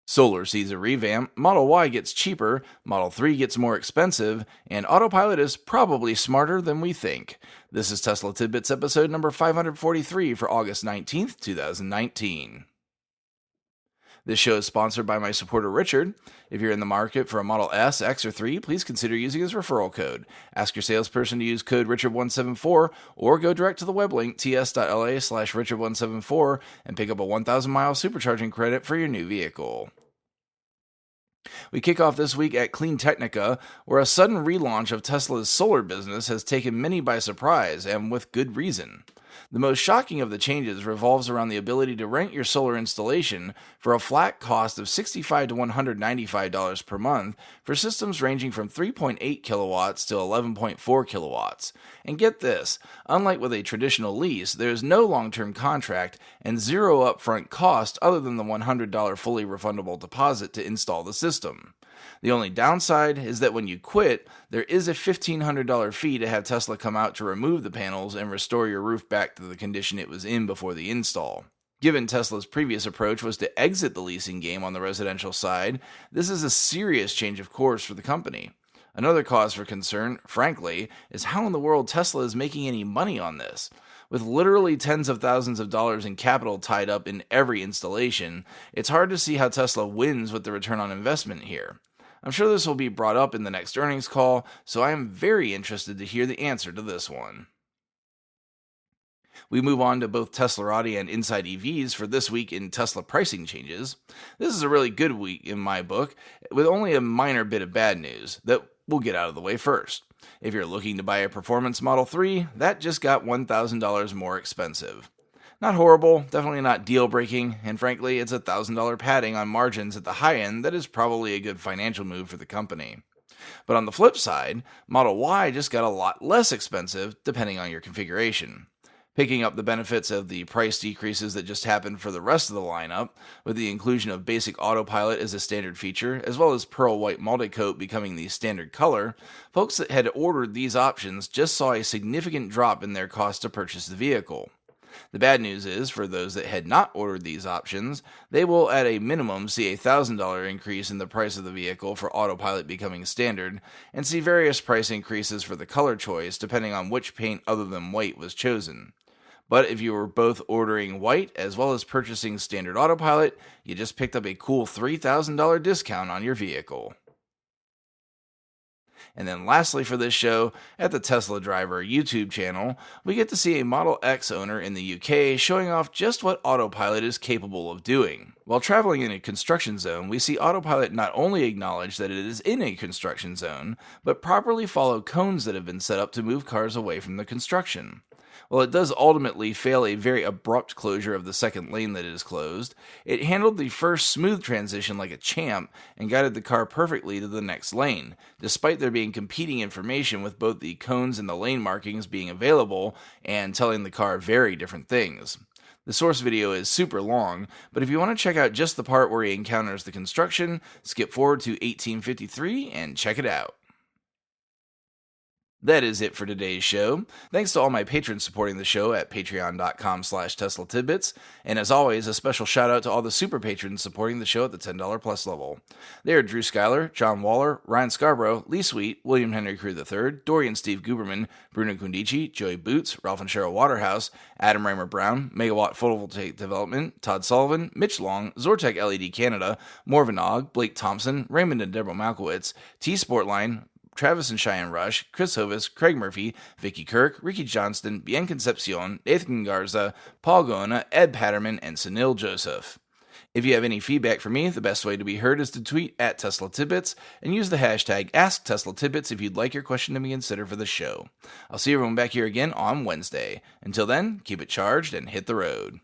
Solar sees a revamp, Model Y gets cheaper, Model 3 gets more expensive, and Autopilot is probably smarter than we think. This is Tesla Tidbits episode number 543 for August 19th, 2019. This show is sponsored by my supporter Richard. If you're in the market for a Model S, X, or 3, please consider using his referral code. Ask your salesperson to use code Richard174 or go direct to the web link ts.la/Richard174 and pick up a 1,000-mile supercharging credit for your new vehicle. We kick off this week at Clean Technica, where a sudden relaunch of Tesla's solar business has taken many by surprise, and with good reason. The most shocking of the changes revolves around the ability to rent your solar installation for a flat cost of $65 to $195 per month for systems ranging from 3.8 kilowatts to 11.4 kilowatts. And get this, unlike with a traditional lease, there is no long-term contract and zero upfront cost other than the $100 fully refundable deposit to install the system. The only downside is that when you quit, there is a $1,500 fee to have Tesla come out to remove the panels and restore your roof back to the condition it was in before the install. Given Tesla's previous approach was to exit the leasing game on the residential side, this is a serious change of course for the company. Another cause for concern, frankly, is how in the world Tesla is making any money on this. With literally tens of thousands of dollars in capital tied up in every installation, it's hard to see how Tesla wins with the return on investment here. I'm sure this will be brought up in the next earnings call, so I am very interested to hear the answer to this one. We move on to both Teslarati and Inside EVs for this week in Tesla pricing changes. This is a really good week in my book, with only a minor bit of bad news that we'll get out of the way first. If you're looking to buy a performance Model 3, that just got $1,000 more expensive. Not horrible, definitely not deal-breaking, and frankly, it's $1,000 padding on margins at the high end that is probably a good financial move for the company. But on the flip side, Model Y just got a lot less expensive depending on your configuration. Picking up the benefits of the price decreases that just happened for the rest of the lineup, with the inclusion of basic Autopilot as a standard feature, as well as Pearl White Multicoat becoming the standard color, folks that had ordered these options just saw a significant drop in their cost to purchase the vehicle. The bad news is, for those that had not ordered these options, they will at a minimum see a $1,000 increase in the price of the vehicle for Autopilot becoming standard, and see various price increases for the color choice depending on which paint other than white was chosen. But if you were both ordering white as well as purchasing standard Autopilot, you just picked up a cool $3,000 discount on your vehicle. And then lastly for this show, at the Tesla Driver YouTube channel, we get to see a Model X owner in the UK showing off just what Autopilot is capable of doing. While traveling in a construction zone, we see Autopilot not only acknowledge that it is in a construction zone, but properly follow cones that have been set up to move cars away from the construction. While it does ultimately fail a very abrupt closure of the second lane that is closed, it handled the first smooth transition like a champ and guided the car perfectly to the next lane, despite there being competing information with both the cones and the lane markings being available and telling the car very different things. The source video is super long, but if you want to check out just the part where he encounters the construction, skip forward to 1853 and check it out. That is it for today's show. Thanks to all my patrons supporting the show at patreon.com/Tesla Tidbits, and as always, a special shout out to all the super patrons supporting the show at the $10 plus level. They are Drew Schuyler, John Waller, Ryan Scarborough, Lee Sweet, William Henry Crew III, Dorian Steve Guberman, Bruno Kundici, Joey Boots, Ralph and Cheryl Waterhouse, Adam Raymer Brown, Megawatt Photovoltaic Development, Todd Sullivan, Mitch Long, Zortec LED Canada, Morvan Og, Blake Thompson, Raymond and Deborah Malkowitz, T Sportline, Travis and Cheyenne Rush, Chris Hovis, Craig Murphy, Vicky Kirk, Ricky Johnston, Bien Concepcion, Nathan Garza, Paul Gona, Ed Patterman, and Sunil Joseph. If you have any feedback for me, the best way to be heard is to tweet at Tesla Tidbits and use the hashtag AskTeslaTidbits if you'd like your question to be considered for the show. I'll see everyone back here again on Wednesday. Until then, keep it charged and hit the road.